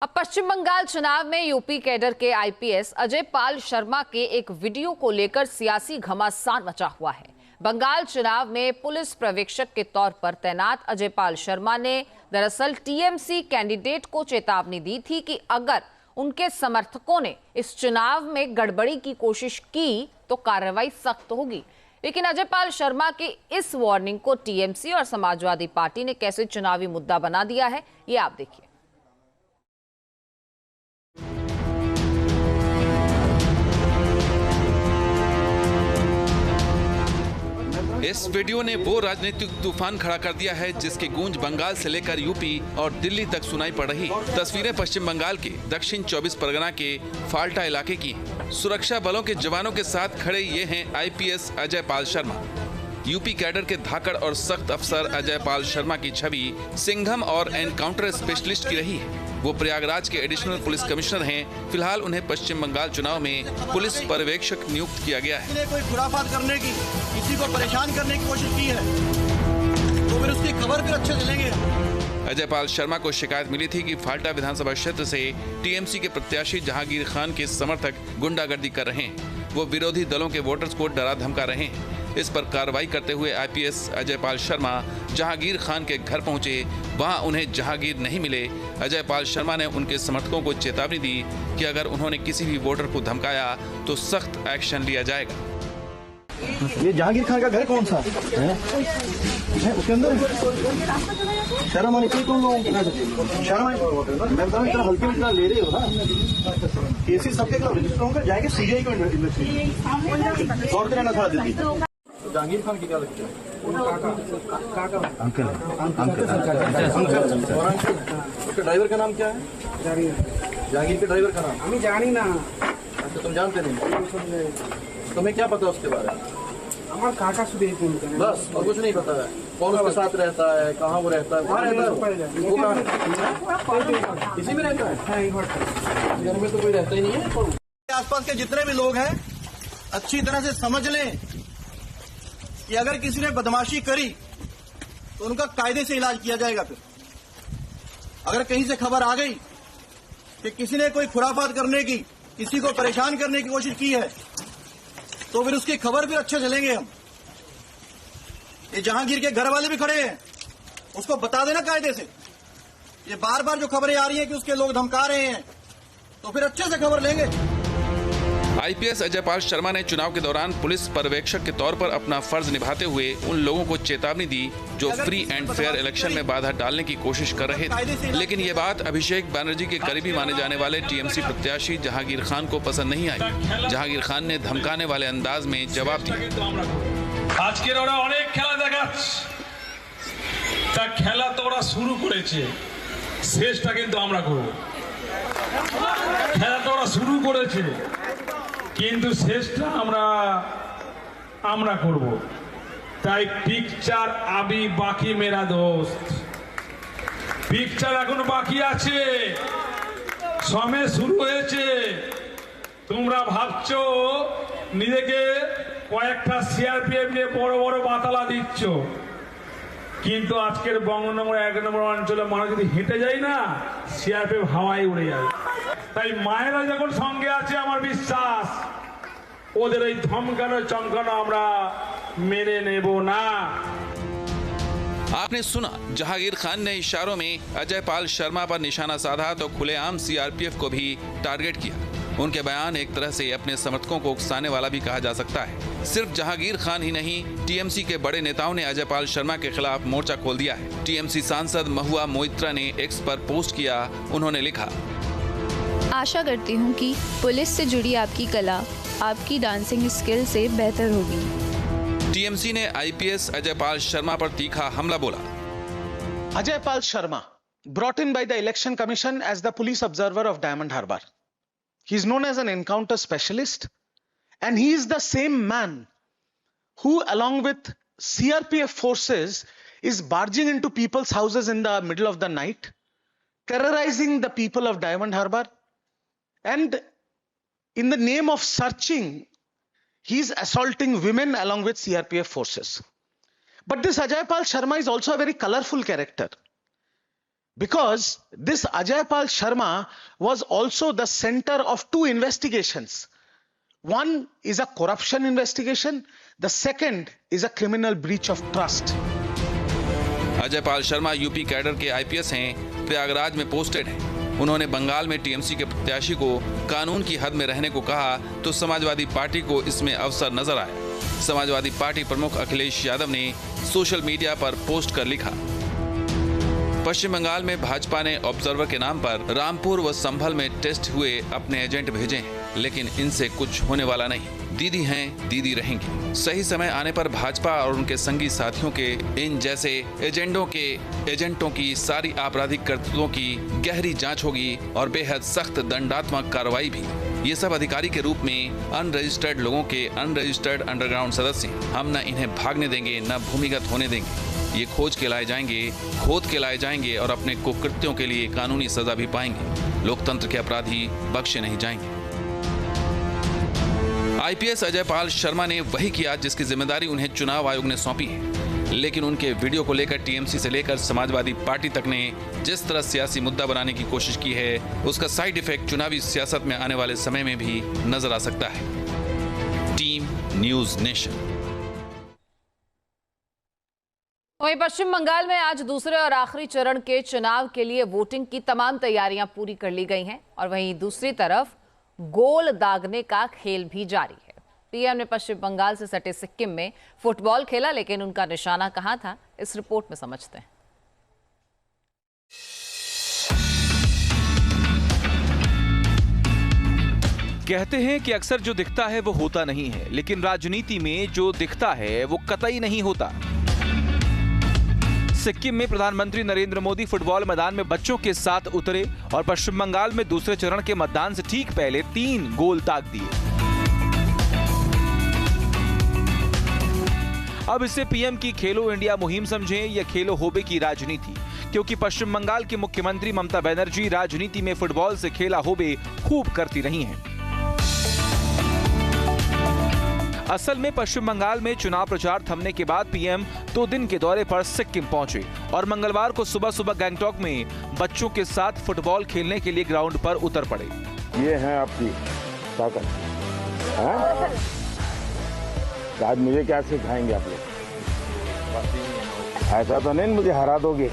अब पश्चिम बंगाल चुनाव में यूपी कैडर के आईपीएस अजय पाल शर्मा के एक वीडियो को लेकर सियासी घमासान मचा हुआ है। बंगाल चुनाव में पुलिस पर्यवेक्षक के तौर पर तैनात अजय पाल शर्मा ने दरअसल टीएमसी कैंडिडेट को चेतावनी दी थी कि अगर उनके समर्थकों ने इस चुनाव में गड़बड़ी की कोशिश की तो कार्रवाई सख्त होगी। लेकिन अजय पाल शर्मा की इस वार्निंग को टीएमसी और समाजवादी पार्टी ने कैसे चुनावी मुद्दा बना दिया है, ये आप देखिए। इस वीडियो ने वो राजनीतिक तूफान खड़ा कर दिया है जिसकी गूंज बंगाल से लेकर यूपी और दिल्ली तक सुनाई पड़ रही। तस्वीरें पश्चिम बंगाल के दक्षिण 24 परगना के फाल्टा इलाके की। सुरक्षा बलों के जवानों के साथ खड़े ये हैं IPS Ajay Pal Sharma. UP cadre के धाकड़ और सख्त अफसर अजय पाल शर्मा की छवि सिंघम और एनकाउंटर स्पेशलिस्ट की रही है। वो प्रयागराज के एडिशनल पुलिस कमिश्नर हैं। फिलहाल उन्हें पश्चिम बंगाल चुनाव में पुलिस पर्यवेक्षक नियुक्त किया गया है। कोई खुराफात करने की, किसी को परेशान करने की कोशिश की है तो फिर उसकी खबर भी अच्छे चलेंगे। अजय पाल शर्मा को शिकायत मिली थी कि फाल्टा विधानसभा क्षेत्र से टीएमसी के प्रत्याशी जहांगीर खान के समर्थक गुंडागर्दी कर रहे हैं। वो विरोधी दलों के वोटर्स को डरा धमका रहे हैं। इस पर कार्रवाई करते हुए आईपीएस अजय पाल शर्मा जहांगीर खान के घर पहुंचे। वहां उन्हें जहांगीर नहीं मिले। अजय पाल शर्मा ने उनके समर्थकों को चेतावनी दी कि अगर उन्होंने किसी भी वोटर को धमकाया तो सख्त एक्शन लिया जाएगा। ये जहांगीर खान का घर कौन सा है? उसके अंदर शर्म आनी चाहिए तुम लोगों को। शर्म आनी, मैं बताऊँ इतना हल्के में इतना ले रहे हो ना। केसेस सबके खिलाफ रजिस्टर होंगे, जाएंगे सीबीआई को इन्वेस्टिगेशन। दौड़ते रहना था दिल्ली। जहांगीर खान की क्या लगती है? अंकल उसके ड्राइवर का नाम क्या है? जहांगीर के ड्राइवर का नाम हमें जानी ना। अच्छा, तुम जानते नहीं? तुम्हें क्या पता उसके बारे में? हमारे काका से बस, और कुछ नहीं पता है? कौन उसके साथ रहता है, कहाँ वो रहता है, कहाँ रहता है वो, कहाँ इसी में रहता है? घर में तो कोई रहता ही नहीं है। आसपास के जितने भी लोग हैं अच्छी तरह से समझ लें कि अगर किसी ने बदमाशी करी तो उनका कायदे से इलाज किया जाएगा। फिर अगर कहीं से खबर आ गई कि किसी ने कोई खुराफात करने की, किसी को परेशान करने की कोशिश की है तो फिर उसकी खबर भी अच्छे चलेंगे हम। ये जहांगीर के घर वाले भी खड़े हैं, उसको बता देना कायदे से। ये बार बार जो खबरें आ रही हैं कि उसके लोग धमका रहे हैं तो फिर अच्छे से खबर लेंगे। आईपीएस अजय पाल शर्मा ने चुनाव के दौरान पुलिस पर्यवेक्षक के तौर पर अपना फर्ज निभाते हुए उन लोगों को चेतावनी दी जो फ्री एंड फेयर इलेक्शन में बाधा डालने की कोशिश कर रहे थे। लेकिन ये बात अभिषेक बनर्जी के करीबी माने जाने वाले टीएमसी प्रत्याशी जहांगीर खान को पसंद नहीं आई। जहांगीर खान ने धमकाने वाले अंदाज में जवाब दिया। আজকের ওরা অনেক খেলা দেখাচ্ছে, তা খেলা তো ওরা শুরু করেছে, শেষটা কিন্তু আমরা করব। খেলা তো ওরা শুরু করেছে কিন্তু শেষটা আমরা করব। তাই পিকচার আবি বাকি মেরা দোস্ত, পিকচার এখন বাকি আছে, সময় শুরু হয়েছে। তোমরা ভাবছো নিজেকে কয়েকটা সিআরপিএফ নিয়ে বড় বড় বাতালা দিচ্ছ, কিন্তু আজকের বঙ্গনগর 1 নম্বর অঞ্চলে মানুষ যদি হেঁটে যায় না, সিআরপিএফ হাওয়ায় উড়ে যাবে। তাই মায়েরা যখন সঙ্গে আছে আমার বিশ্বাস ওদের এই ধমকানো চমকানো আমরা মেনে নেব না। आपने सुना, जहांगीर खान ने इशारों में अजय पाल शर्मा पर निशाना साधा तो खुलेआम सीआरपीएफ को भी टारगेट किया। उनके बयान एक तरह से अपने समर्थकों को उकसाने वाला भी कहा जा सकता है। सिर्फ जहांगीर खान ही नहीं, टीएमसी के बड़े नेताओं ने अजय पाल शर्मा के खिलाफ मोर्चा खोल दिया है। टीएमसी सांसद महुआ मोइत्रा ने एक्स पर पोस्ट किया। उन्होंने लिखा, आशा करती हूँ कि पुलिस से जुड़ी आपकी कला आपकी डांसिंग स्किल से बेहतर होगी। टीएमसी ने आईपीएस अजय पाल शर्मा पर तीखा हमला बोला। Ajay Pal Sharma, brought in by the Election Commission as the police observer of Diamond Harbour. He is known as an encounter specialist, and he is the same man who, along with CRPF forces, is barging into people's houses in the middle of the night, terrorizing the people of Diamond Harbour, and in the name of searching, he is assaulting women along with CRPF forces. But this Ajay Pal Sharma is also a very colorful character. Because this Ajaypal Sharma was also the center of two investigations. One is a corruption investigation. The second is a criminal breach of trust. Ajaypal Sharma UP cadre के IPS हैं, प्रयागराज में posted हैं। उन्होंने बंगाल में TMC के प्रत्याशी को कानून की हद में रहने को कहा तो समाजवादी पार्टी को इसमें अवसर नजर आया। समाजवादी पार्टी प्रमुख अखिलेश यादव ने सोशल मीडिया पर पोस्ट कर लिखा, पश्चिम बंगाल में भाजपा ने ऑब्जर्वर के नाम पर रामपुर व संभल में टेस्ट हुए अपने एजेंट भेजे हैं, लेकिन इनसे कुछ होने वाला नहीं। दीदी हैं, दीदी रहेंगी। सही समय आने पर भाजपा और उनके संगी साथियों के इन जैसे एजेंटों की सारी आपराधिक करतूतों की गहरी जांच होगी और बेहद सख्त दंडात्मक कार्रवाई भी। ये सब अधिकारी के रूप में अनरजिस्टर्ड लोगों के अनरजिस्टर्ड अंडरग्राउंड सदस्य। हम न इन्हें भागने देंगे, न भूमिगत होने देंगे। ये खोज के लाए जाएंगे, खोद के लाए जाएंगे और अपने कुकृत्यों के लिए कानूनी सजा भी पाएंगे। लोकतंत्र के अपराधी बख्शे नहीं जाएंगे। आईपीएस अजयपाल शर्मा ने वही किया जिसकी जिम्मेदारी उन्हें चुनाव आयोग ने सौंपी है, लेकिन उनके वीडियो को लेकर टीएमसी से लेकर समाजवादी पार्टी तक ने जिस तरह सियासी मुद्दा बनाने की कोशिश की है, उसका साइड इफेक्ट चुनावी सियासत में आने वाले समय में भी नजर आ सकता है। Team news nation. वहीं पश्चिम बंगाल में आज दूसरे और आखिरी चरण के चुनाव के लिए वोटिंग की तमाम तैयारियां पूरी कर ली गई हैं और वहीं दूसरी तरफ गोल दागने का खेल भी जारी है। पीएम ने पश्चिम बंगाल से सटे सिक्किम में फुटबॉल खेला, लेकिन उनका निशाना कहां था, इस रिपोर्ट में समझते हैं। कहते हैं कि अक्सर जो दिखता है वो होता नहीं है, लेकिन राजनीति में जो दिखता है वो कतई नहीं होता। सिक्किम में प्रधानमंत्री नरेंद्र मोदी फुटबॉल मैदान में बच्चों के साथ उतरे और पश्चिम बंगाल में दूसरे चरण के मतदान से ठीक पहले 3 गोल दाग दिए। अब इसे पीएम की खेलो इंडिया मुहिम समझें या खेलो होबे की राजनीति, क्योंकि पश्चिम बंगाल की मुख्यमंत्री ममता बनर्जी राजनीति में फुटबॉल से खेला होबे खूब करती रही हैं। असल में पश्चिम बंगाल में चुनाव प्रचार थमने के बाद पीएम 2 दिन के दौरे पर सिक्किम पहुंचे और मंगलवार को सुबह सुबह गैंगटॉक में बच्चों के साथ फुटबॉल खेलने के लिए ग्राउंड पर उतर पड़े। ये है आपकी ताकत, आज मुझे क्या सिखाएंगे आप लोग? ऐसा तो नहीं मुझे हरा दोगे।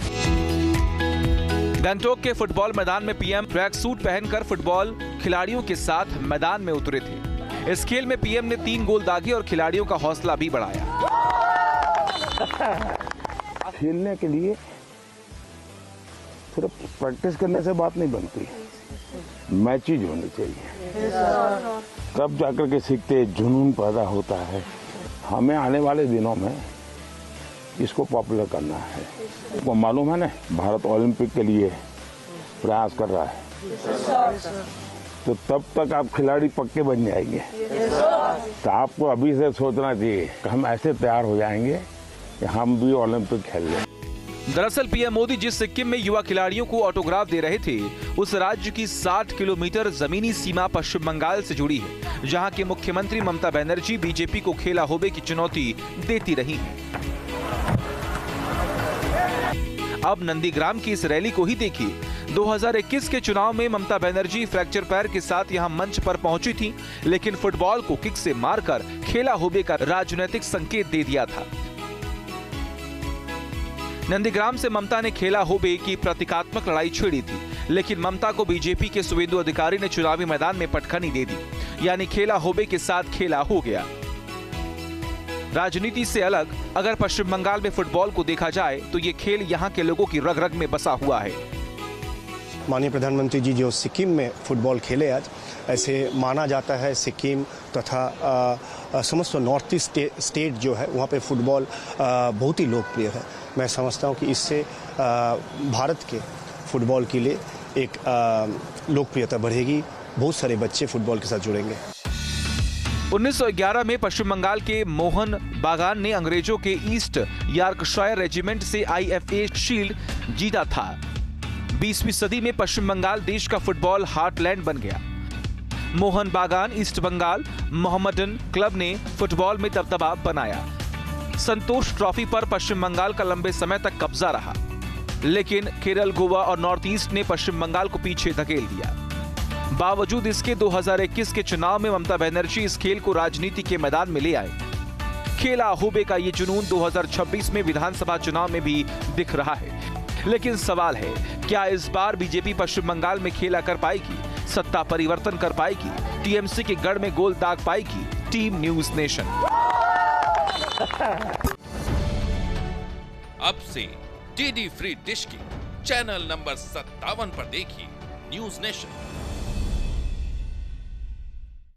गैंगटॉक के फुटबॉल मैदान में पीएम ट्रैक सूट पहनकर फुटबॉल खिलाड़ियों के साथ मैदान में उतरे थे। इस खेल में पीएम ने 3 गोल दागे और खिलाड़ियों का हौसला भी बढ़ाया। खेलने के लिए सिर्फ प्रैक्टिस करने से बात नहीं बनती, मैचेज होनी चाहिए, तब जाकर के सीखते जुनून पैदा होता है। हमें आने वाले दिनों में इसको पॉपुलर करना है। आपको मालूम है ना, भारत ओलंपिक के लिए प्रयास कर रहा है, तो तब तक आप खिलाड़ी पक्के बन जाएंगे। तो आपको अभी से सोचना चाहिए कि हम ऐसे तैयार हो जाएंगे कि हम भी ओलंपिक खेल लें। दरअसल पीएम मोदी जिस सिक्किम में युवा खिलाड़ियों को ऑटोग्राफ दे रहे थे, उस राज्य की 60 किलोमीटर जमीनी सीमा पश्चिम बंगाल से जुड़ी है, जहां की मुख्यमंत्री ममता बनर्जी बीजेपी को खेला होबे की चुनौती देती रही है। अब नंदीग्राम की इस रैली को ही देखिए। 2021 के चुनाव में ममता बनर्जी फ्रैक्चर पैर के साथ यहां मंच पर पहुंची थी, लेकिन फुटबॉल को किक से मारकर खेला होबे का राजनीतिक संकेत दे दिया था। नंदीग्राम से ममता ने खेला होबे की प्रतीकात्मक लड़ाई छेड़ी थी, लेकिन ममता को बीजेपी के सुवेंदु अधिकारी ने चुनावी मैदान में पटखनी दे दी, यानी खेला होबे के साथ खेला हो गया। राजनीति से अलग अगर पश्चिम बंगाल में फुटबॉल को देखा जाए तो ये खेल यहाँ के लोगों की रग रग में बसा हुआ है। माननीय प्रधानमंत्री जी जो सिक्किम में फुटबॉल खेले आज, ऐसे माना जाता है सिक्किम तथा समस्त नॉर्थ ईस्ट स्टेट जो है वहाँ पे फुटबॉल बहुत ही लोकप्रिय है। मैं समझता हूँ कि इससे भारत के फुटबॉल के लिए एक लोकप्रियता बढ़ेगी, बहुत सारे बच्चे फुटबॉल के साथ जुड़ेंगे। 1911 में पश्चिम बंगाल के मोहन बागान ने अंग्रेजों के ईस्ट यॉर्कशायर रेजिमेंट से IFA शील्ड जीता था। 20वीं सदी में पश्चिम बंगाल देश का फुटबॉल हार्टलैंड बन गया। मोहन बागान ईस्ट बंगाल मोहम्मडन क्लब ने फुटबॉल में दबदबा बनाया। संतोष ट्रॉफी पर पश्चिम बंगाल का लंबे समय तक कब्जा रहा। लेकिन केरल, गोवा और नॉर्थ ईस्ट ने पश्चिम बंगाल को पीछे धकेल दिया। बावजूद इसके 2021 के चुनाव में ममता बनर्जी इस खेल को राजनीति के मैदान में ले आए। खेला हुबे का ये जुनून 2026 में विधानसभा चुनाव में भी दिख रहा है। लेकिन सवाल है, क्या इस बार बीजेपी पश्चिम बंगाल में खेला कर पाएगी, सत्ता परिवर्तन कर पाएगी, टीएमसी के गढ़ में गोल दाग पाएगी? Team news nation. अब से डीडी फ्री डिश की चैनल नंबर 57 पर देखिए न्यूज नेशन।